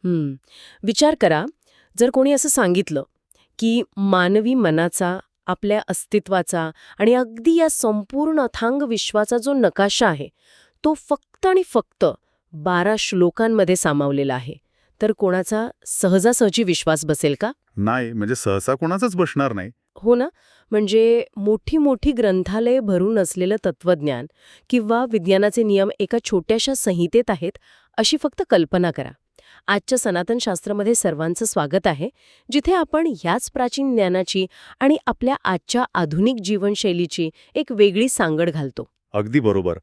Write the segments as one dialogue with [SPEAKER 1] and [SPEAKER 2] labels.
[SPEAKER 1] विचार करा, जर कोणी असं सांगितलं की मानवी मनाचा, आपल्या अस्तित्वाचा आणि अगदी या संपूर्ण अथांग विश्वाचा जो नकाशा आहे, तो फक्त आणि फक्त 12 श्लोकांमध्ये सामावलेला आहे, तर कोणाचा सहजासहजी विश्वास बसेल का?
[SPEAKER 2] नाही, म्हणजे सहसा कोणाचाच बसणार नाही.
[SPEAKER 1] हो ना. म्हणजे मोठी मोठी ग्रंथालये भरून असलेलं तत्वज्ञान किंवा विज्ञानाचे नियम एका छोट्याशा संहितेत आहेत, अशी फक्त कल्पना करा. आजच्या सनातन शास्त्रामध्ये सर्वांचं स्वागत आहे, जिथे आपण ह्याच प्राचीन ज्ञानाची आणि आपल्या आजच्या आधुनिक जीवनशैलीची एक वेगळी सांगड घालतो.
[SPEAKER 2] अगदी बरोबर.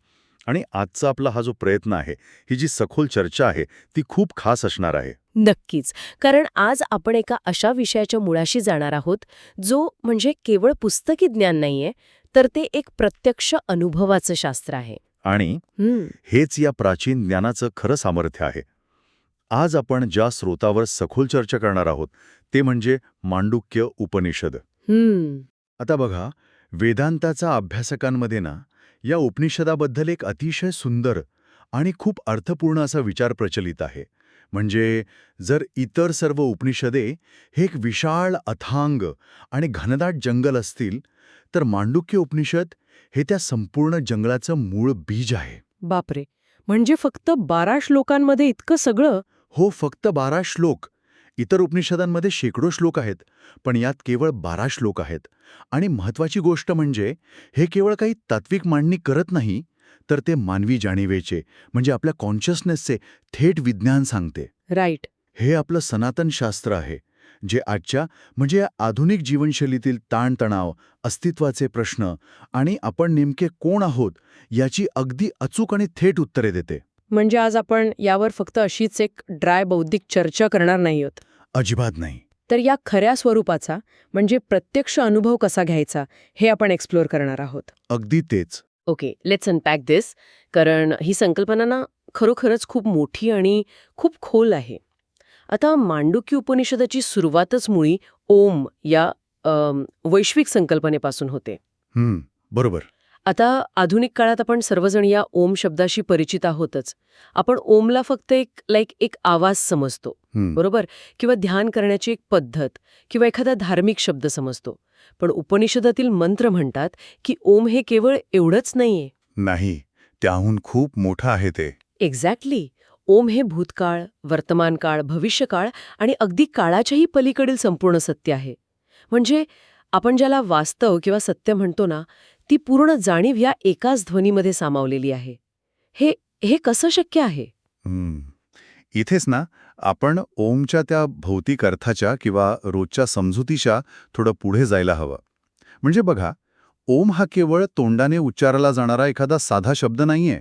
[SPEAKER 2] आणि आजचा आपला हा जो प्रयत्न आहे, ही जी सखोल चर्चा आहे, ती खूप खास असणार आहे.
[SPEAKER 1] नक्कीच. कारण आज आपण एका अशा विषयाच्या मुळाशी जाणार आहोत, जो म्हणजे केवळ पुस्तकी ज्ञान नाहीये, तर ते एक प्रत्यक्ष अनुभवाचं शास्त्र आहे.
[SPEAKER 2] आणि हेच या प्राचीन ज्ञानाचं खरं सामर्थ्य आहे. आज आपण ज्या स्रोतावर सखोल चर्चा करणार आहोत, ते म्हणजे मांडुक्य उपनिषद. आता बघा, वेदांताचा अभ्यासकांमध्ये ना, या उपनिषदाबद्दल एक अतिशय सुंदर आणि खूप अर्थपूर्ण असा विचार प्रचलित आहे. म्हणजे जर इतर सर्व उपनिषदे हे एक विशाळ अथांग आणि घनदाट जंगल असतील, तर मांडुक्य उपनिषद हे त्या संपूर्ण जंगलाचं मूळ बीज आहे.
[SPEAKER 1] बापरे, म्हणजे फक्त 12 श्लोकांमध्ये इतकं सगळं?
[SPEAKER 2] हो, फक्त 12 श्लोक. इतर उपनिषदांमध्ये शेकडो श्लोक आहेत, पण यात केवळ 12 श्लोक आहेत. आणि महत्वाची गोष्ट म्हणजे हे केवळ काही तात्विक मांडणी करत नाही, तर ते मानवी जाणीवेचे, म्हणजे आपल्या कॉन्शियसनेसचे थेट विज्ञान सांगते.
[SPEAKER 1] राईट.
[SPEAKER 2] हे आपलं सनातन शास्त्र आहे, जे आजच्या म्हणजे या आधुनिक जीवनशैलीतील ताणतणाव, अस्तित्वाचे प्रश्न आणि आपण नेमके कोण आहोत याची अगदी अचूक आणि थेट उत्तरे देते.
[SPEAKER 1] म्हणजे आज आपण यावर फक्त अशीच एक ड्राय बौद्धिक चर्चा करणार नाही आहोत.
[SPEAKER 2] अजिबात नाही.
[SPEAKER 1] तर या खऱ्या स्वरूपाचा म्हणजे प्रत्यक्ष अनुभव कसा घ्यायचा हे आपण एक्सप्लोअर करणार आहोत.
[SPEAKER 2] अगदी तेच.
[SPEAKER 1] ओके, लेट्स अनपॅक दिस. कारण ही संकल्पना ना खरोखरच खूप मोठी आणि खूप खोल आहे. आता मांडुक्य उपनिषदाची सुरुवातच मुळी ओम या वैश्विक संकल्पनेपासून होते.
[SPEAKER 2] बरोबर.
[SPEAKER 1] आता आधुनिक काळात आपण सर्वजण या ओम शब्दाशी परिचित आहोतच. आपण ओमला फक्त एक आवाज समजतो, बरोबर, किंवा ध्यान करण्याची एक पद्धत किंवा एखादा धार्मिक शब्द समजतो. पण उपनिषदातील मंत्र म्हणतात की ओम हे केवळ एवढंच नाहीये.
[SPEAKER 2] नाही, त्याहून खूप मोठं आहे ते.
[SPEAKER 1] एक्झॅक्टली. ओम हे भूतकाळ, वर्तमानकाळ, भविष्यकाळ आणि अगदी काळाच्याही पलीकडील संपूर्ण सत्य आहे. म्हणजे आपण ज्याला वास्तव किंवा सत्य म्हणतो ना, ती पूर्ण जाणीव या एकाच ध्वनीमध्ये सामावलेली आहे. हे कसं शक्य आहे?
[SPEAKER 2] इथेच ना आपण ओमच्या त्या भौतिक अर्थाच्या किंवा रोजच्या समजुतीच्या थोडं पुढे जायला हवं. म्हणजे बघा, ओम हा केवळ तोंडाने उच्चारला जाणारा एखादा साधा शब्द नाहीये,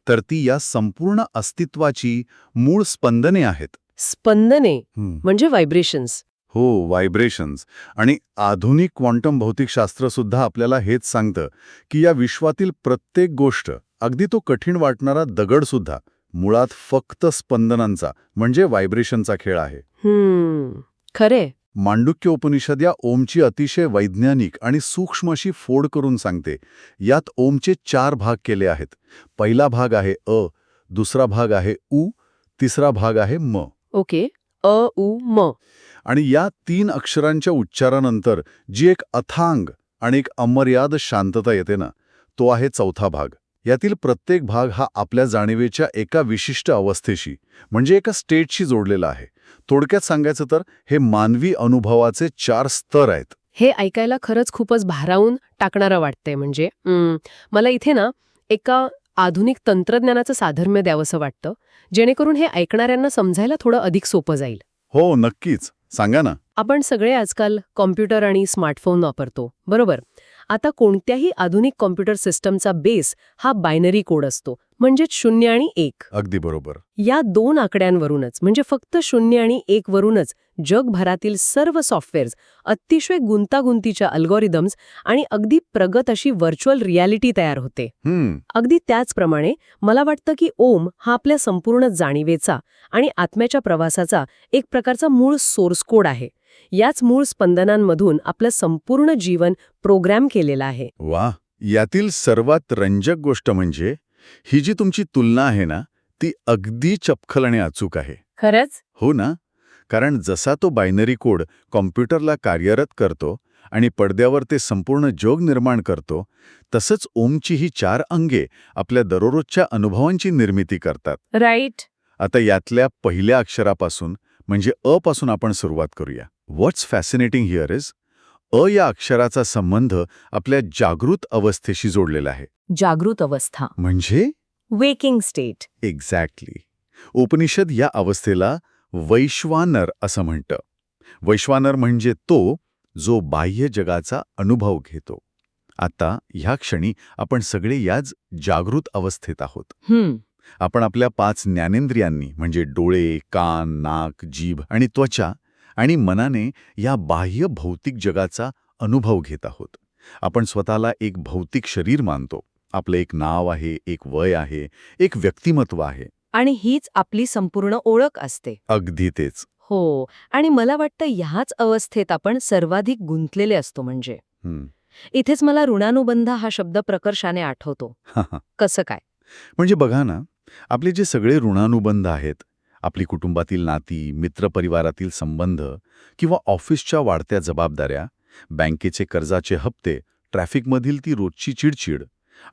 [SPEAKER 2] तर ती या संपूर्ण अस्तित्वाची मूळ स्पंदने आहेत.
[SPEAKER 1] स्पंदने म्हणजे व्हायब्रेशन्स.
[SPEAKER 2] हो, व्हायब्रेशन्स. आणि आधुनिक क्वांटम भौतिकशास्त्र सुद्धा आपल्याला हेच सांगतं की या विश्वातील प्रत्येक गोष्ट, अगदी तो कठीण वाटणारा दगड सुद्धा, मुळात फक्त स्पंदनांचा म्हणजे व्हायब्रेशनचा खेळ आहे.
[SPEAKER 1] खरे.
[SPEAKER 2] मांडुक्य उपनिषद या ओमची अतिशय वैज्ञानिक आणि सूक्ष्म अशी फोड करून सांगते. यात ओमचे 4 भाग केले आहेत. पहिला भाग आहे अ, दुसरा भाग आहे उ, तिसरा भाग आहे म.
[SPEAKER 1] ओके. अ, उ, म.
[SPEAKER 2] आणि या 3 अक्षरांच्या उच्चारानंतर जी एक अथांग आणि एक अमर्याद शांतता येते ना, तो आहे चौथा भाग. यातील प्रत्येक भाग हा आपल्या जाणीवेच्या एका विशिष्ट अवस्थेशी म्हणजे एका स्टेटशी जोडलेला आहे. थोडक्यात सांगायचं तर हे मानवी अनुभवाचे 4 स्तर आहेत.
[SPEAKER 1] हे ऐकायला खरंच खूपच भारावून टाकणारं वाटतंय. म्हणजे मला इथे ना एका आधुनिक तंत्रज्ञानाचं साधर्म्य द्यावंसं वाटतं, जेणेकरून हे ऐकणाऱ्यांना समजायला थोडं अधिक सोपं जाईल.
[SPEAKER 2] हो, नक्कीच. सांगा ना.
[SPEAKER 1] आपण सगळे आजकाल कॉम्प्युटर आणि स्मार्टफोन वापरतो, बरोबर. आता कोणत्याही आधुनिक कॉम्प्युटर सिस्टमचा बेस हा बायनरी कोड असतो, म्हणजेच 0 आणि 1.
[SPEAKER 2] अगदी बरोबर.
[SPEAKER 1] या 2 आकड्यांवरूनच, म्हणजे फक्त 0 आणि 1 वरूनच जगभरातील सर्व सॉफ्टवेअर्स, अतिशय गुंतागुंतीच्या अल्गोरिदम्स आणि अगदी प्रगत अशी व्हर्च्युअल रियालिटी तयार होते. अगदी त्याचप्रमाणे मला वाटतं की ओम हा आपल्या संपूर्ण जाणीवेचा आणि आत्म्याच्या प्रवासाचा एक प्रकारचा मूळ सोर्स कोड आहे. याच मूळ स्पंदनांमधून आपलं संपूर्ण जीवन प्रोग्रॅम केलेलं आहे.
[SPEAKER 2] वा. यातील सर्वात रंजक गोष्ट म्हणजे ही जी तुमची तुलना आहे ना, ती अगदी चपखल आणि अचूक आहे.
[SPEAKER 1] खरंच?
[SPEAKER 2] हो ना, कारण जसा तो बायनरी कोड कॉम्प्युटरला कार्यरत करतो आणि पडद्यावर ते संपूर्ण जग निर्माण करतो, तसंच ओमची ही 4 अंगे आपल्या दररोजच्या अनुभवांची निर्मिती करतात.
[SPEAKER 1] राईट.
[SPEAKER 2] आता यातल्या पहिल्या अक्षरापासून म्हणजे अ पासून आपण सुरुवात करूया. व्हॉट्स फॅसिनेटिंग हिअर इज अ या अक्षराचा संबंध आपल्या जागृत अवस्थेशी जोडलेला आहे.
[SPEAKER 1] जागृत अवस्था.
[SPEAKER 2] म्हणजे
[SPEAKER 1] वेकिंग स्टेट.
[SPEAKER 2] एक्झॅक्टली. उपनिषद या अवस्थेला वैश्वानर असं म्हणतं. वैश्वानर म्हणजे तो जो बाह्य जगाचा अनुभव घेतो. आता ह्या क्षणी आपण सगळे याच जागृत अवस्थेत आहोत. आपण आपल्या 5 ज्ञानेंद्रियांनी म्हणजे डोळे, कान, नाक, जीभ आणि त्वचा आणि मनाने या बाह्य भौतिक जगाचा अनुभव घेत आहोत. आपण स्वतःला एक भौतिक शरीर मानतो. आपलं एक नाव आहे, एक वय आहे, एक व्यक्तिमत्व आहे.
[SPEAKER 1] आणि हीच आपली संपूर्ण ओळख असते.
[SPEAKER 2] अगदी तेच.
[SPEAKER 1] हो. आणि मला वाटतं ह्याच अवस्थेत आपण सर्वाधिक गुंतलेले असतो म्हणजे.
[SPEAKER 2] हं.
[SPEAKER 1] इथेच मला ऋणानुबंध हा शब्द प्रकर्षाने आठवतो. कसं काय?
[SPEAKER 2] म्हणजे बघा ना, आपले जे सगळे ऋणानुबंध आहेत, आपली कुटुंबातील नाती, मित्रपरिवारातील संबंध किंवा ऑफिसच्या वाढत्या जबाबदाऱ्या, बँकेचे कर्जाचे हप्ते, ट्रॅफिकमधील ती रोजची चिडचिड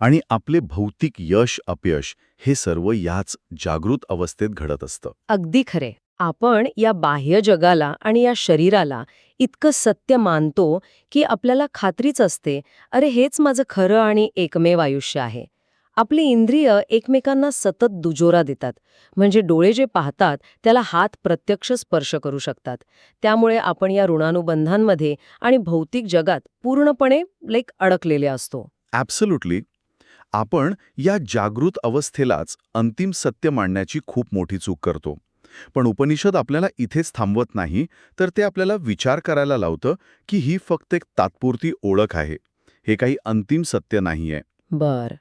[SPEAKER 2] आणि आपले भौतिक यश अपयश हे सर्व याच जागृत अवस्थेत घडत असतं.
[SPEAKER 1] अगदी खरे. आपण या बाह्य जगाला आणि या शरीराला इतकं सत्य मानतो की आपल्याला खात्रीच असते, अरे हेच माझं खरं आणि एकमेव आयुष्य आहे. आपली इंद्रिय एकमेकांना सतत दुजोरा देतात. म्हणजे डोळे जे पाहतात त्याला हात प्रत्यक्ष स्पर्श करू शकतात. त्यामुळे आपण या ऋणानुबंधांमध्ये आणि भौतिक जगात पूर्णपणे अडकलेले असतो.
[SPEAKER 2] ॲब्सोल्युटली. आपण या जागृत अवस्थेलाच अंतिम सत्य मांडण्याची खूप मोठी चूक करतो. पण उपनिषद आपल्याला इथेच थांबवत नाही, तर ते आपल्याला विचार करायला लावतं की ही फक्त एक तात्पुरती ओळख आहे. हे काही अंतिम सत्य नाहीये.
[SPEAKER 1] बर.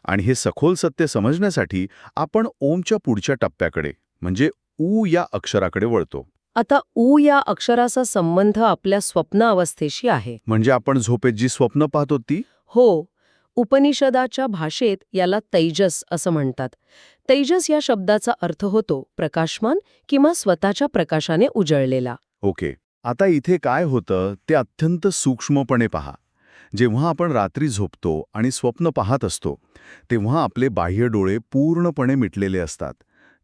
[SPEAKER 2] आणि हे सखोल सत्य समजण्यासाठी आपण ओमच्या पुढच्या टप्प्याकडे म्हणजे ऊ या अक्षराकडे वळतो.
[SPEAKER 1] आता ऊ या अक्षराचा संबंध आपल्या स्वप्न अवस्थेशी आहे.
[SPEAKER 2] म्हणजे आपण झोपेत जी स्वप्न पाहतो ती.
[SPEAKER 1] हो. उपनिषदाच्या भाषेत याला तैजस असं म्हणतात. तैजस या शब्दाचा अर्थ होतो प्रकाशमान किंवा स्वतःच्या प्रकाशाने उजळलेला.
[SPEAKER 2] ओके. आता इथे काय होतं ते अत्यंत सूक्ष्मपणे पहा. जेव्हा आपण रात्री झोपतो आणि स्वप्न पाहत असतो, तेव्हा आपले बाह्य डोळे पूर्णपणे मिटलेले असतात.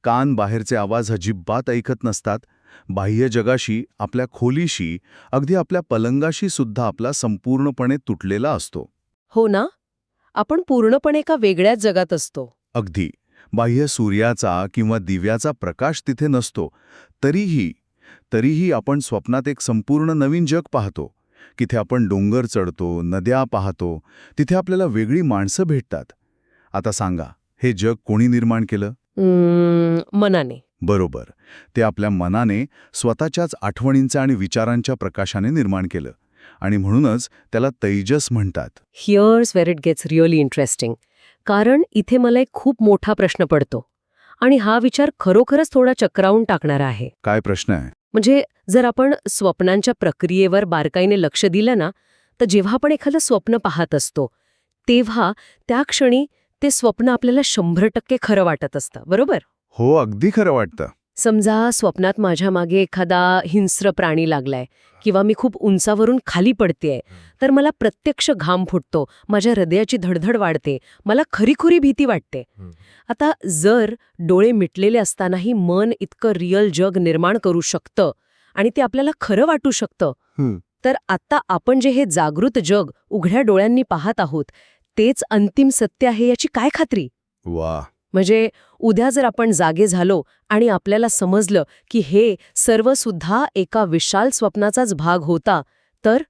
[SPEAKER 2] कान बाहेरचे आवाज अजिबात ऐकत नसतात. बाह्य जगाशी, आपल्या खोलीशी, अगदी आपल्या पलंगाशी सुद्धा आपला संपूर्णपणे तुटलेला असतो.
[SPEAKER 1] हो ना? आपण पूर्णपणे एका वेगळ्याच जगात असतो.
[SPEAKER 2] अगदी. बाह्य सूर्याचा किंवा दिव्याचा प्रकाश तिथे नसतो. तरीही आपण स्वप्नात एक संपूर्ण नवीन जग पाहतो. तिथे आपण डोंगर चढतो, नद्या पाहतो. तिथे आपल्याला वेगळी माणसं भेटतात. आता सांगा, हे जग कोणी निर्माण केलं?
[SPEAKER 1] मनाने.
[SPEAKER 2] बरोबर. ते आपल्या मनाने स्वतःच्याच आठवणींच्या आणि विचारांच्या प्रकाशाने निर्माण केलं. आणि म्हणूनच त्याला तैजस म्हणतात.
[SPEAKER 1] Here's where it gets really interesting. कारण इथे मला एक खूप मोठा प्रश्न पडतो. आणि हा विचार खरोखरच थोडा चक्रावून टाकणारा आहे.
[SPEAKER 2] काय प्रश्न आहे?
[SPEAKER 1] म्हणजे जर आपण स्वप्नांच्या प्रक्रियेवर बारकाईने लक्ष दिलं ना, तर जेव्हा आपण एखादं स्वप्न पाहत असतो, तेव्हा त्या क्षणी ते स्वप्न आपल्याला 100% खरं वाटत असतं, बरोबर?
[SPEAKER 2] हो, अगदी खरं वाटतं.
[SPEAKER 1] समजा स्वप्नात माझ्या मागे एखादा हिंस्र प्राणी लागलाय किंवा मी खूप उंचावरून खाली पडतेय, तर मला प्रत्यक्ष घाम फुटतो, माझ्या हृदयाची धडधड वाढते, मला खरीखुरी भीती वाटते. आता जर डोळे मिटलेले असतानाही मन इतकं रिअल जग निर्माण करू शकतं आणि ते आपल्याला खरं वाटू शकतं, तर आता आपण जे हे जागृत जग उघड्या डोळ्यांनी पाहत आहोत, तेच अंतिम सत्य आहे याची काय खात्री?
[SPEAKER 2] वा.
[SPEAKER 1] म्हणजे उद्या जर आपण जागे झालो आणि आपल्याला समजलं की हे सर्व सुद्धा एका विशाल स्वप्नाचाच भाग होता, तर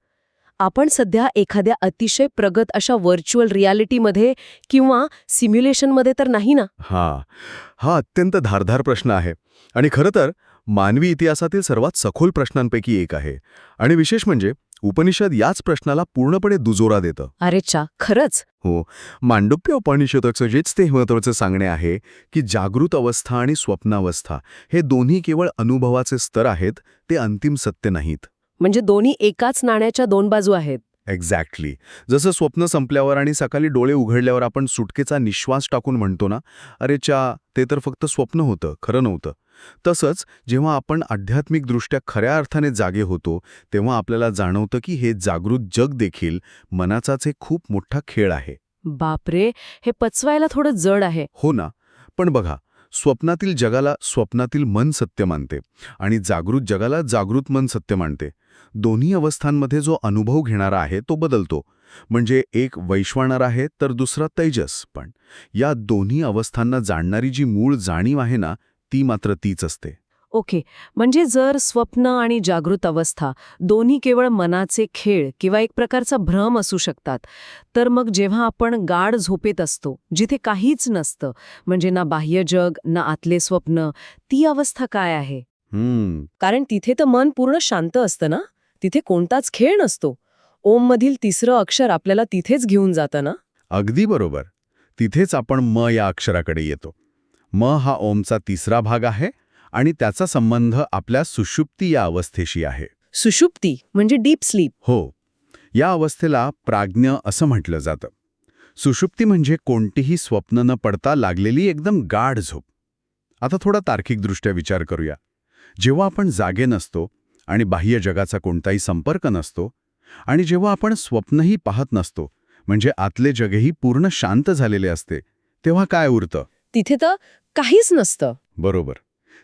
[SPEAKER 1] आपण सध्या एखाद्या अतिशय प्रगत अशा व्हर्च्युअल रियालिटीमध्ये किंवा सिम्युलेशनमध्ये तर नाही ना?
[SPEAKER 2] हा अत्यंत धारदार प्रश्न आहे आणि खरं तर मानवी इतिहासातील सर्वात सखोल प्रश्नांपैकी एक आहे. आणि विशेष म्हणजे उपनिषद याच प्रश्नाला पूर्णपणे दुजोरा देतं.
[SPEAKER 1] अरे चा, खरंच?
[SPEAKER 2] हो. मांडुक्य उपनिषदाचं जेच ते महत्त्वाचं सांगणे आहे की जागृत अवस्था आणि स्वप्नावस्था हे दोन्ही केवळ अनुभवाचे स्तर आहेत, ते अंतिम सत्य नाहीत.
[SPEAKER 1] म्हणजे दोन्ही एकाच नाण्याच्या 2 बाजू आहेत.
[SPEAKER 2] एक्झॅक्टली. जसं स्वप्न संपल्यावर आणि सकाळी डोळे उघडल्यावर आपण सुटकेचा निश्वास टाकून म्हणतो ना, अरे चा, ते तर फक्त स्वप्न होतं, खरं नव्हतं. तसंच जेव्हा आपण आध्यात्मिकदृष्ट्या खऱ्या अर्थाने जागे होतो तेव्हा आपल्याला जाणवतं की हे जागृत जग देखील मनाचाच एक खूप मोठा खेळ आहे.
[SPEAKER 1] बापरे, हे पचवायला थोडं जड आहे.
[SPEAKER 2] हो ना. पण बघा, स्वप्नातील जगाला स्वप्नातील मन सत्य मानते आणि जागृत जगाला जागृत मन सत्य मानते. दोन्ही अवस्थांमध्ये जो अनुभव घेणारा आहे तो बदलतो. म्हणजे एक वैश्वानर आहे तर दुसरा तेजस. पण या दोन्ही अवस्थांना जाणणारी जी मूळ जाणीव आहे ना, ती मात्र तीच असते.
[SPEAKER 1] ओके, म्हणजे जर स्वप्न आणि जागृत अवस्था दोन्ही केवळ मनाचे खेळ किंवा एक प्रकारचा भ्रम असू शकतात, तर मग जेव्हा आपण गाढ झोपेत असतो, जिथे काहीच नसतं, म्हणजे ना बाह्य जग ना आतले स्वप्न, ती अवस्था काय आहे? कारण तिथे तर मन पूर्ण शांत असतं ना, तिथे कोणताच खेळ नसतो. ओम मधील तिसरं अक्षर आपल्याला तिथेच घेऊन जातं ना.
[SPEAKER 2] अगदी बरोबर. तिथेच आपण म या अक्षराकडे येतो. म हा ओमचा तिसरा भाग आहे आणि त्याचा संबंध आपल्या सुषुप्ती या अवस्थेशी आहे.
[SPEAKER 1] सुषुप्ती म्हणजे डीप स्लीप.
[SPEAKER 2] हो. या अवस्थेला प्राज्ञ असं म्हटलं जातं. सुषुप्ती म्हणजे कोणतीही स्वप्न न पडता लागलेली एकदम गाढ झोप. आता थोडा तार्किकदृष्ट्या विचार करूया. जेव्हा आपण जागे नसतो आणि बाह्य जगाचा कोणताही संपर्क नसतो आणि जेव्हा आपण स्वप्नही पाहत नसतो, म्हणजे आतले जगही पूर्ण शांत झालेले असते, तेव्हा काय उरतं?
[SPEAKER 1] तिथे तर काहीच नसतं.
[SPEAKER 2] बरोबर.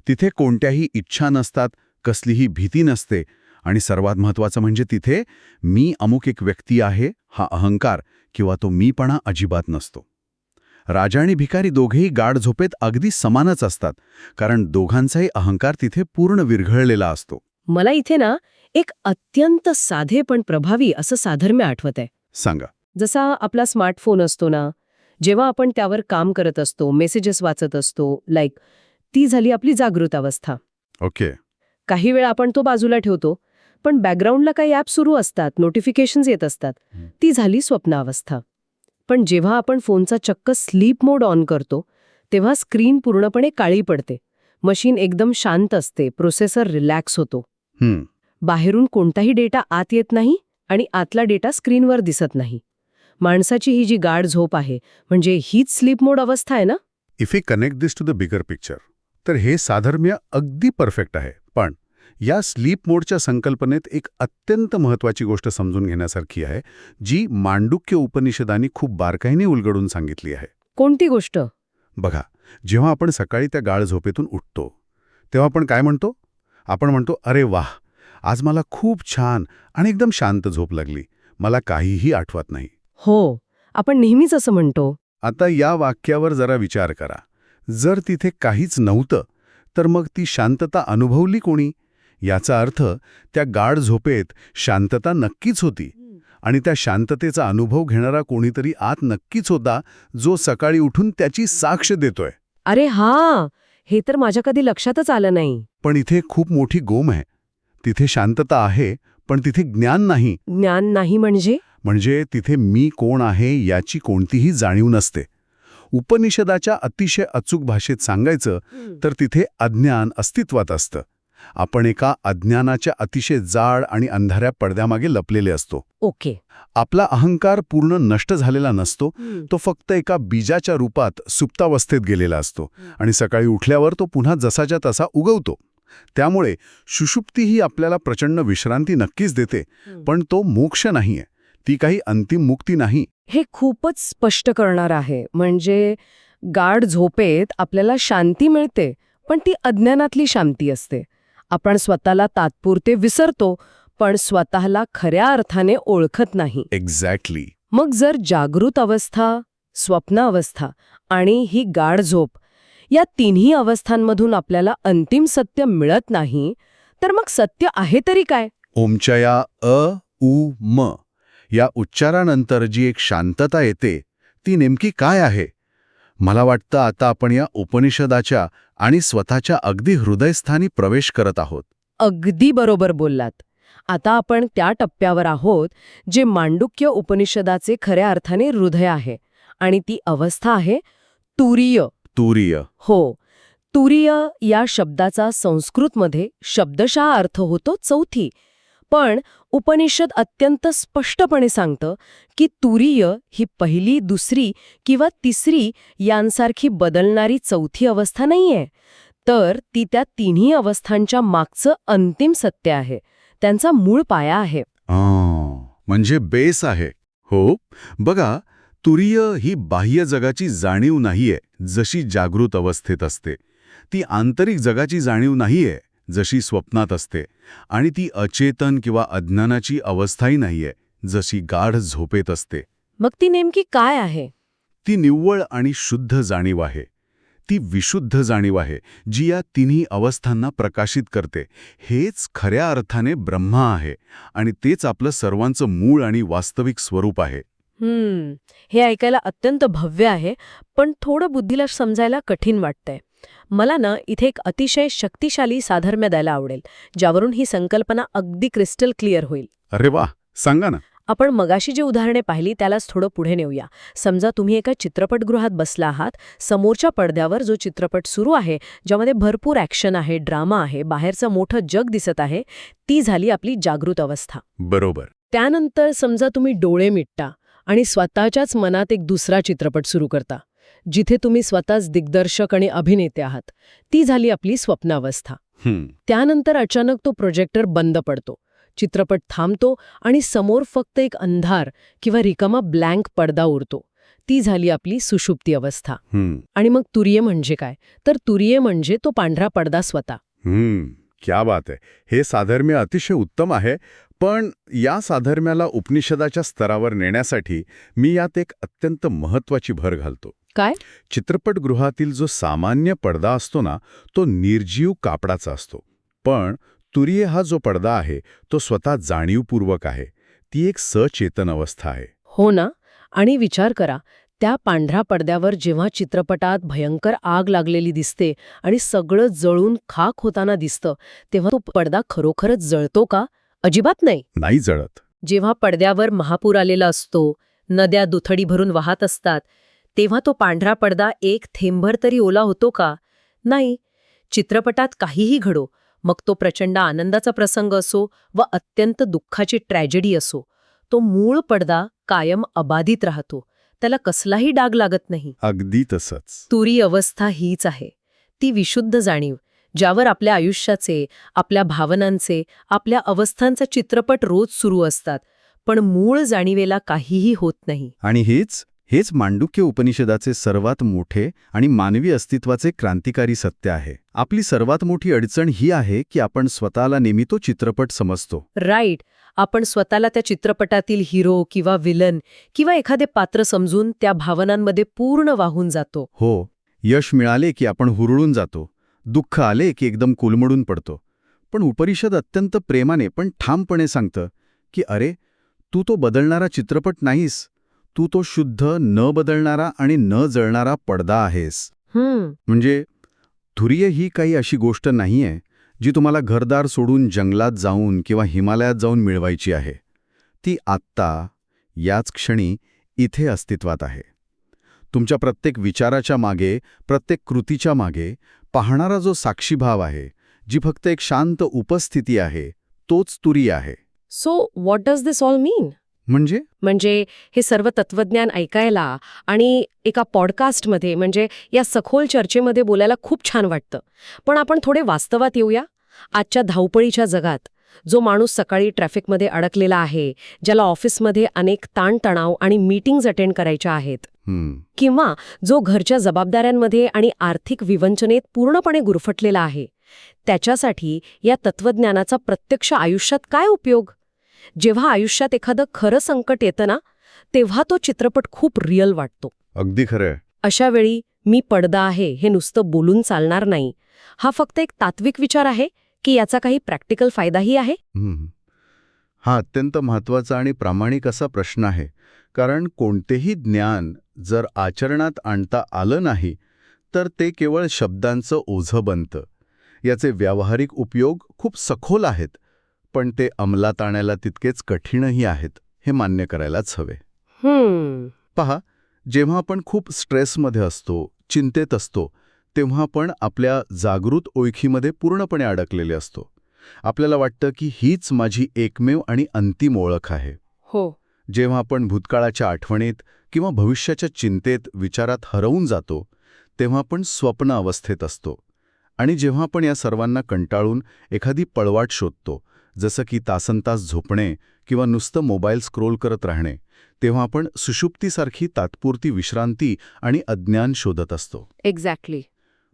[SPEAKER 2] तिथे कोणत्याही इच्छा नसतात, कसलीही भीती नसते आणि सर्वात महत्त्वाचं म्हणजे तिथे मी अमुक एक व्यक्ती आहे हा अहंकार किंवा तो मीपणा अजिबात नसतो. राजा आणि भिकारी दोघेही गाढ झोपेत अगदी समानच असतात, कारण दोघांचाही अहंकार तिथे पूर्ण विरघळलेला असतो.
[SPEAKER 1] मला इथे ना एक अत्यंत साधे पण प्रभावी असं साधर्म्य आठवत आहे.
[SPEAKER 2] सांगा.
[SPEAKER 1] जसा आपला स्मार्टफोन असतो ना, जेव्हा आपण त्यावर काम करत असतो, मेसेजेस वाचत असतो, ती झाली आपली जागृत अवस्था.
[SPEAKER 2] ओके.
[SPEAKER 1] काही वेळा आपण तो बाजूला ठेवतो, पण बॅकग्राऊंडला काही ॲप सुरू असतात, नोटिफिकेशन्स येत असतात. ती झाली स्वप्नावस्था. पण जेव्हा आपण फोनचा चक्क स्लीप मोड ऑन करतो, तेव्हा स्क्रीन पूर्णपणे काळी पडते. मशीन एकदम शांत असते, प्रोसेसर रिलॅक्स होतो. बाहेरून कोणताही डेटा आत येत नाही आणि आतला डेटा स्क्रीनवर दिसत नाही. माणसाची ही जी गाढ झोप आहे, म्हणजे हीच स्लीप मोड अवस्था आहे ना.
[SPEAKER 2] If we connect this to the bigger picture, तर हे साधर्म्य अगदी परफेक्ट आहे. पण या स्लीप मोडच्या संकल्पनेत एक अत्यंत महत्त्वाची गोष्ट समजून घेण्यासारखी आहे, जी मांडुक्य उपनिषदांनी खूप बारकाईने उलगडून सांगितली आहे.
[SPEAKER 1] कोणती गोष्ट?
[SPEAKER 2] बघा, जेव्हा आपण सकाळी त्या गाढ झोपेतून उठतो, तेव्हा आपण काय म्हणतो? आपण म्हणतो, अरे वाह, आज मला खूप छान आणि एकदम शांत झोप लागली, मला काहीही आठवत नाही.
[SPEAKER 1] हो, आपण नेहमीच असं म्हणतो.
[SPEAKER 2] आता या वाक्यावर जरा विचार करा. जर तिथे काहीच नव्हतं, तर मग ती शांतता अनुभवली कोणी? याचा अर्थ त्या गाढ झोपेत शांतता नक्कीच होती आणि त्या शांततेचा अनुभव घेणारा कोणीतरी आत नक्कीच होता, जो सकाळी उठून त्याची साक्ष देतोय.
[SPEAKER 1] अरे हा, हे तर माझ्या कधी लक्षातच आलं नाही.
[SPEAKER 2] पण इथे खूप मोठी गोम आहे. तिथे शांतता आहे, पण तिथे ज्ञान नाही.
[SPEAKER 1] ज्ञान नाही म्हणजे?
[SPEAKER 2] म्हणजे तिथे मी कोण आहे याची कोणतीही जाणीव नसते. उपनिषदाच्या अतिशय अचूक भाषेत सांगायचं तर तिथे अज्ञान अस्तित्वात असतं. आपण एका अज्ञानाच्या अतिशय जाड आणि अंधाऱ्या पडद्यामागे लपलेले असतो.
[SPEAKER 1] ओके.
[SPEAKER 2] आपला अहंकार पूर्ण नष्ट झालेला नसतो, तो फक्त एका बीजाच्या रूपात सुप्तावस्थेत गेलेला असतो आणि सकाळी उठल्यावर तो पुन्हा जसाच्या तसा उगवतो. त्यामुळे सुषुप्ती ही आपल्याला प्रचंड विश्रांती नक्कीच देते, पण तो मोक्ष नाहीये, ती काही अंतिम मुक्ती नाही.
[SPEAKER 1] हे खूपच स्पष्ट करणार आहे. म्हणजे गाढ झोपेत आपल्याला शांती मिळते, पण ती अज्ञानातली शांती असते. आपण स्वतःला तात्पुरते विसरतो, पण स्वतःला खऱ्या अर्थाने ओळखत नाही.
[SPEAKER 2] एक्झॅक्टली.
[SPEAKER 1] मग जर जागृत अवस्था, स्वप्न अवस्था आणि ही गाढ झोप या तिन्ही अवस्थांमधून आपल्याला अंतिम सत्य मिळत नाही, तर मग सत्य आहे तरी काय?
[SPEAKER 2] ओमच्या या उ म या उच्चारानंतर जी एक शांतता येते, ती नेमकी काय आहे? मला वाटतं आता आपण या उपनिषदाच्या आणि स्वतःच्या अगदी हृदयस्थानी प्रवेश करत आहोत.
[SPEAKER 1] अगदी बरोबर बोललात. आता आपण त्या टप्प्यावर आहोत जे मांडुक्य उपनिषदाचे खऱ्या अर्थाने हृदय आहे, आणि ती अवस्था आहे तुरीय.
[SPEAKER 2] तुरीय.
[SPEAKER 1] हो, तुरीय या शब्दाचा संस्कृतमध्ये शब्दशः अर्थ होतो चौथी. पण उपनिषद अत्यंत स्पष्टपणे सांगतं की तुरीय ही पहिली, दुसरी किंवा तिसरी यांसारखी बदलणारी चौथी अवस्था नाहीये. तर ती त्या तिन्ही अवस्थांच्या मागचं अंतिम सत्य आहे, त्यांचा मूळ पाया आहे.
[SPEAKER 2] म्हणजे बेस आहे. हो, बघा, तुरीय ही बाह्य जगाची जाणीव नाहीये जशी जागृत अवस्थेत असते. ती आंतरिक जगाची जाणीव नाहीये जशी स्वप्नात असते. आणि ती अचेतन किंवा अज्ञानाची अवस्थाही नाहीये जशी गाढ झोपेत असते.
[SPEAKER 1] मग ती नेमकी काय आहे?
[SPEAKER 2] ती निव्वळ आणि शुद्ध जाणीव आहे. ती विशुद्ध जाणीव आहे जी या तिन्ही अवस्थांना प्रकाशित करते. हेच खऱ्या अर्थाने ब्रह्मा आहे आणि तेच आपलं सर्वांचं मूळ आणि वास्तविक स्वरूप आहे.
[SPEAKER 1] हे ऐकायला अत्यंत भव्य आहे, पण थोडं बुद्धीला समजायला कठीण वाटतंय. मला ना इथे एक अतिशय शक्तिशाली साधर्म्य द्यायला आवडेल, ज्यावरून ही संकल्पना अगदी क्रिस्टल क्लिअर होईल.
[SPEAKER 2] अरे वा, सांगा ना.
[SPEAKER 1] आपण मगाशी जी उदाहरणे पाहिली त्यालाच थोडं पुढे नेऊया. समजा तुम्ही एका चित्रपटगृहात बसला आहात. समोरच्या पडद्यावर जो चित्रपट सुरू आहे, ज्यामध्ये भरपूर ॲक्शन आहे, ड्रामा आहे, बाहेरचं मोठं जग दिसत आहे, ती झाली आपली जागृत अवस्था.
[SPEAKER 2] बरोबर.
[SPEAKER 1] त्यानंतर समजा तुम्ही डोळे मिटता आणि स्वतःच्याच मनात एक दुसरा चित्रपट सुरू करता, जिथे तुम्ही स्वतःच दिग्दर्शक आणि अभिनेते आहात. ती झाली आपली स्वप्नावस्था. त्यानंतर अचानक तो प्रोजेक्टर बंद पडतो, चित्रपट थांबतो आणि समोर फक्त एक अंधार किंवा रिकामा ब्लँक पडदा उरतो. ती झाली आपली सुषुप्ती अवस्था. आणि मग तुरीय म्हणजे काय? तर तुरीय म्हणजे तो पांढरा पडदा स्वतः.
[SPEAKER 2] क्या बात आहे. हे साधर्म्य अतिशय उत्तम आहे. पण या साधर्म्याला उपनिषदाच्या स्तरावर नेण्यासाठी मी यात एक अत्यंत महत्वाची भर घालतो.
[SPEAKER 1] काय?
[SPEAKER 2] चित्रपटगृहातील जो सामान्य पडदा असतो ना, तो निर्जीव कापडाचा असतो. पण तुरीय हा जो पडदा आहे तो स्वतः जाणीवपूर्वक आहे. ती एक सचेतन अवस्था आहे.
[SPEAKER 1] हो ना. आणि विचार करा, त्या पांढऱ्या पडद्यावर जेव्हा चित्रपटात भयंकर आग लागलेली दिसते आणि सगळं जळून खाक होताना दिसतं, तेव्हा तो पडदा खरोखरच जळतो का? अजिबात नाही.
[SPEAKER 2] नाही जळत.
[SPEAKER 1] जेव्हा पडद्यावर महापूर आलेला असतो, नद्या दुथडी भरून वाहत असतात, तेव्हा तो पांढरा पडदा एक थेंबभर तरी ओला होतो का? नाही. चित्रपटात काहीही घडो, मग तो प्रचंड आनंदाचा प्रसंग असो व अत्यंत दुःखाची ट्रॅजेडी असो, तो मूळ पडदा कायम अबाधित राहतो. त्याला कसलाही डाग लागत नाही.
[SPEAKER 2] अगदी तसंच.
[SPEAKER 1] तुरी अवस्था हीच आहे. ती विशुद्ध जाणीव, ज्यावर आपल्या आयुष्याचे, आपल्या भावनांचे, आपल्या अवस्थांचा चित्रपट रोज सुरू असतात, पण मूळ जाणीवेला काहीही होत नाही.
[SPEAKER 3] आणि हेच मांडुक्य उपनिषदाचे सर्वात मोठे आणि मानवी अस्तित्वाचे क्रांतिकारी सत्य आहे. आपली सर्वात मोठी अडचण ही आहे की आपण स्वतःला नेहमी तो चित्रपट समजतो.
[SPEAKER 1] राईट. आपण स्वतःला त्या चित्रपटातील हिरो किंवा विलन किंवा एखादे पात्र समजून त्या भावनांमध्ये पूर्ण वाहून जातो.
[SPEAKER 3] हो, यश मिळाले की आपण हुरळून जातो, दुःख आले की एकदम कोलमडून पडतो. पण उपनिषद अत्यंत प्रेमाने पण ठामपणे सांगतं की अरे, तू तो बदलणारा चित्रपट नाहीस, तू तो शुद्ध, न बदलणारा आणि न जळणारा पडदा आहेस. म्हणजे तुरीय ही काही अशी गोष्ट नाहीये जी तुम्हाला घरदार सोडून जंगलात जाऊन किंवा हिमालयात जाऊन मिळवायची आहे. ती आत्ता, याच क्षणी, इथे अस्तित्वात आहे. तुमच्या प्रत्येक विचाराच्या मागे, प्रत्येक कृतीच्या मागे पाहणारा जो साक्षीभाव आहे, जी फक्त एक शांत उपस्थिती आहे, तोच तुरीय आहे.
[SPEAKER 1] So what does this all mean?
[SPEAKER 3] म्हणजे
[SPEAKER 1] हे सर्व तत्वज्ञान ऐकायला आणि एका पॉडकास्टमध्ये म्हणजे या सखोल चर्चेमध्ये बोलायला खूप छान वाटतं. पण आपण थोडे वास्तवात येऊया. आजच्या धावपळीच्या जगात जो माणूस सकाळी ट्रॅफिकमध्ये अडकलेला आहे, ज्याला ऑफिसमध्ये अनेक ताणतणाव आणि मीटिंग्ज अटेंड करायच्या आहेत, किंवा जो घरच्या जबाबदाऱ्यांमध्ये आणि आर्थिक विवंचनेत पूर्णपणे गुरफटलेला आहे, त्याच्यासाठी या तत्वज्ञानाचा प्रत्यक्ष आयुष्यात काय उपयोग? जेव्हा आयुष्यात एखादं खरं संकट येतं ना, तेव्हा तो चित्रपट खूप रिअल वाटतो.
[SPEAKER 2] अगदी खरंय.
[SPEAKER 1] अशा वेळी मी पडदा आहे हे नुसतं बोलून चालणार नाही. हा फक्त एक तात्विक विचार आहे की याचा काही प्रॅक्टिकल फायदाही आहे?
[SPEAKER 2] हा अत्यंत महत्वाचा आणि प्रामाणिक असा प्रश्न आहे. कारण कोणतेही ज्ञान जर आचरणात आणता आलं नाही तर ते केवळ शब्दांचं ओझं बनतं. याचे व्यावहारिक उपयोग खूप सखोल आहेत, पण ते अंमलात आणायला तितकेच कठीणही आहेत, हे मान्य करायलाच हवे. पहा, जेव्हा आपण खूप स्ट्रेसमध्ये असतो, चिंतेत असतो, तेव्हा आपण आपल्या जागृत ओळखीमध्ये पूर्णपणे अडकलेले असतो. आपल्याला वाटतं की हीच माझी एकमेव आणि अंतिम ओळख आहे.
[SPEAKER 1] हो.
[SPEAKER 2] जेव्हा आपण भूतकाळाच्या आठवणीत किंवा भविष्याच्या चिंतेत, विचारात हरवून जातो, तेव्हा आपण स्वप्न अवस्थेत असतो.
[SPEAKER 3] आणि जेव्हा आपण या सर्वांना कंटाळून एखादी पळवाट शोधतो, जसं की तासनतास झोपणे किंवा नुसतं मोबाईल स्क्रोल करत राहणे, तेव्हा आपण सुषुप्तीसारखी तात्पुरती विश्रांती आणि अज्ञान शोधत असतो.
[SPEAKER 1] एक्झॅक्टली.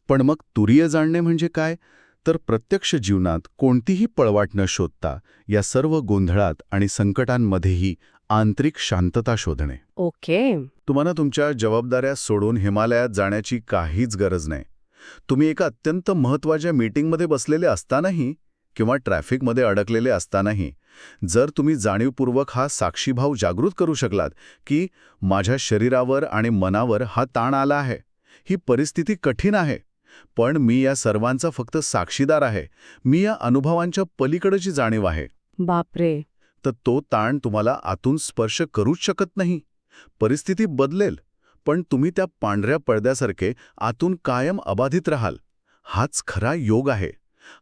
[SPEAKER 3] पण मग तुरीय जाणणे म्हणजे काय? तर प्रत्यक्ष जीवनात कोणतीही पळवाट न शोधता या सर्व गोंधळात आणि संकटांमध्येही आंतरिक शांतता शोधणे.
[SPEAKER 1] ओके.
[SPEAKER 3] तुम्हाला तुमच्या जबाबदाऱ्या सोडून हिमालयात जाण्याची काहीच गरज नाही. तुम्ही एका अत्यंत महत्त्वाच्या मीटिंगमध्ये बसलेले असतानाही किंवा ट्रॅफिकमध्ये अडकलेले असतानाही जर तुम्ही जाणीवपूर्वक हा साक्षीभाव जागृत करू शकलात की माझ्या शरीरावर आणि मनावर हा ताण आला आहे, ही परिस्थिती कठीण आहे, पण मी या सर्वांचा फक्त साक्षीदार आहे, मी या अनुभवांच्या पलीकडची जाणीव आहे,
[SPEAKER 1] बापरे.
[SPEAKER 3] तर तो ताण तुम्हाला आतून स्पर्श करूच शकत नाही. परिस्थिती बदलेल, पण तुम्ही त्या पांढऱ्या पडद्यासारखे आतून कायम अबाधित राहाल. हाच खरा योग आहे.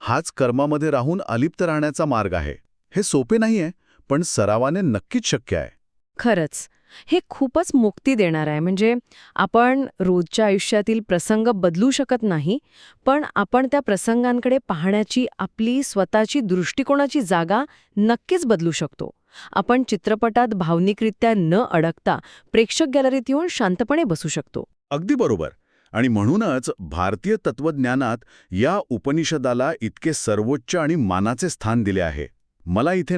[SPEAKER 3] हाच कर्मामध्ये राहून अलिप्त राहण्याचा मार्ग आहे. हे सोपे नाहीये, पण सरावाने नक्कीच शक्य आहे.
[SPEAKER 1] खरंच हे खूपच मुक्ती देणार आहे. म्हणजे आपण रोजच्या आयुष्यातील प्रसंग बदलू शकत नाही, पण आपण त्या प्रसंगांकडे पाहण्याची आपली स्वतःची दृष्टिकोनाची जागा नक्कीच बदलू शकतो. आपण चित्रपटात भावनिकरित्या न अडकता प्रेक्षक गॅलरीत येऊन शांतपणे बसू शकतो.
[SPEAKER 3] अगदी बरोबर. आणि म्हणूनच भारतीय तत्वज्ञानात या उपनिषदाला इतके सर्वोच्च आणि मानाचे स्थान दिले आहे. मला इथे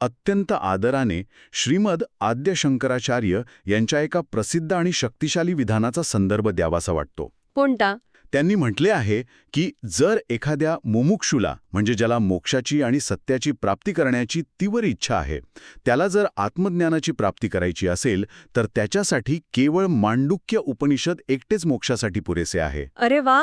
[SPEAKER 3] अत्यंत आदराने श्रीमद आद्य शंकराचार्य यांच्या एका प्रसिद्ध आणि शक्तिशाली विधानाचा संदर्भ द्यावासा वाटतो.
[SPEAKER 1] कोणता?
[SPEAKER 3] त्यांनी म्हटले आहे की जर एखाद्या मुमुक्षुला, म्हणजे ज्याला मोक्षाची आणि सत्याची प्राप्ती करण्याची तीव्र इच्छा आहे, त्याला जर आत्मज्ञानाची प्राप्ती करायची असेल तर त्याच्यासाठी केवळ मांडुक्य उपनिषद एकटेच मोक्षासाठी पुरेसे आहे.
[SPEAKER 1] अरे वा.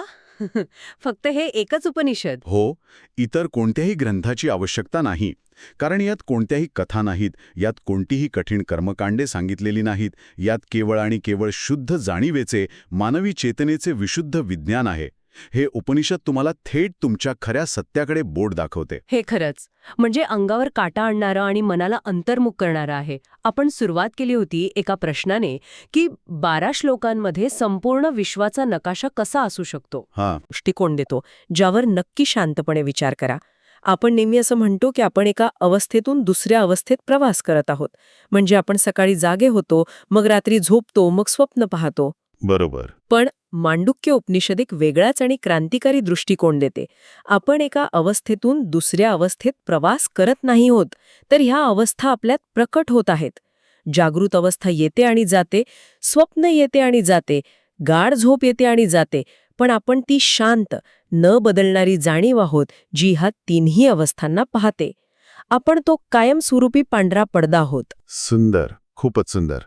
[SPEAKER 1] फक्त हे एकच उपनिषद?
[SPEAKER 3] हो, इतर कोणत्याही ग्रंथाची आवश्यकता नाही. कारण यात कोणत्याही कथा नाहीत, यात कोणतीही कठीण कर्मकांडे सांगितलेली नाहीत. यात केवळ आणि केवळ शुद्ध जाणीवेचे, मानवी चेतनेचे विशुद्ध विज्ञान आहे. हे उपनिषद तुम्हाला थेट तुमच्या खऱ्या सत्याकडे बोट दाखवते.
[SPEAKER 1] हे खरंच म्हणजे अंगावर काटा आणणारं आणि मनाला अंतर्मुख करणारं आहे. आपण सुरुवात केली होती एका प्रश्नाने की 12 श्लोकांमध्ये संपूर्ण विश्वाचा नकाशा कसा असू शकतो. दृष्टिकोन देतो ज्यावर नक्की शांतपणे विचार करा. आपण नेहमी असं म्हणतो की आपण एका अवस्थेतून दुसऱ्या अवस्थेत प्रवास करत आहोत. म्हणजे आपण सकाळी जागे होतो, मग रात्री झोपतो, मग स्वप्न पाहतो.
[SPEAKER 3] बरोबर.
[SPEAKER 1] पण मांडुक्य उपनिषद एक वेगळाच आणि क्रांतिकारी दृष्टिकोन देते. आपण एका अवस्थेतून दुसऱ्या अवस्थेत प्रवास करत नाही होत, तर ह्या अवस्था आपल्यात प्रकट होत आहेत. जागृत अवस्था येते आणि जाते, स्वप्न येते आणि जाते, गाढ झोप येते आणि जाते, पण आपण ती शांत, न बदलणारी जाणीव आहोत जी ह्या तिन्ही अवस्थांना पाहते. आपण तो कायमस्वरूपी पांढरा पडदा आहोत.
[SPEAKER 3] सुंदर, खूपच सुंदर.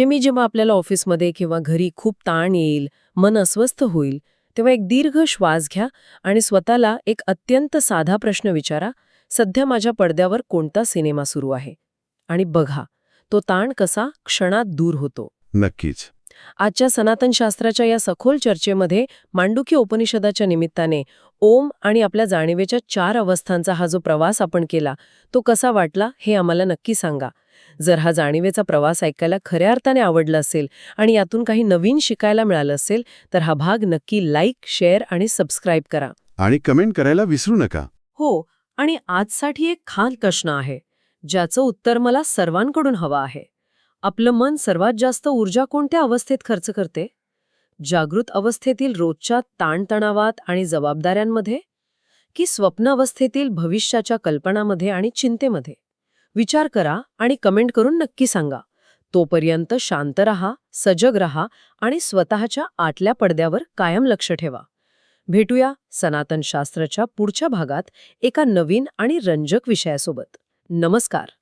[SPEAKER 1] मी जेव्हा आपल्याला ऑफिसमध्ये किंवा घरी खूप ताण येईल, मन अस्वस्थ होईल, तेव्हा एक दीर्घ श्वास घ्या आणि स्वतःला एक अत्यंत साधा प्रश्न विचारा, सध्या माझ्या पडद्यावर कोणता सिनेमा सुरू आहे? आणि बघा, तो ताण कसा क्षणात दूर होतो.
[SPEAKER 3] नक्कीच.
[SPEAKER 1] आजच्या सनातन शास्त्राच्या या सखोल चर्चेमध्ये मांडुक्य उपनिषदाच्या निमित्ताने ओम आणि आपल्या जाणीवेच्या 4 अवस्थांचा हा जो प्रवास आपण केला, तो कसा वाटला हे आम्हाला नक्की सांगा. जर हा जाणीवेचा प्रवास ऐकायला खऱ्या अर्थाने आवडला असेल आणि यातून काही नवीन शिकायला मिळालं असेल, तर हा भाग नक्की लाईक, शेअर आणि सबस्क्राईब करा.
[SPEAKER 3] आणि कमेंट करायला विसरू नका.
[SPEAKER 1] हो, आणि आजसाठी एक खास प्रश्न आहे, ज्याचं उत्तर मला सर्वांकडून हवं आहे. आपलं मन सर्वात जास्त ऊर्जा कोणत्या अवस्थेत खर्च करते? जागृत अवस्थेतील रोजच्या ताणतणावात आणि जबाबदाऱ्यांमध्ये, की स्वप्न अवस्थेतील भविष्याच्या कल्पनामध्ये आणि चिंतेमध्ये? विचार करा आणि कमेंट करून नक्की सांगा. तोपर्यंत शांत रहा, सजग रहा आणि स्वतःच्या आतल्या पडद्यावर कायम लक्ष ठेवा. भेटूया सनातन शास्त्राच्या पुढच्या भागात एका नवीन आणि रंजक विषयासोबत. नमस्कार.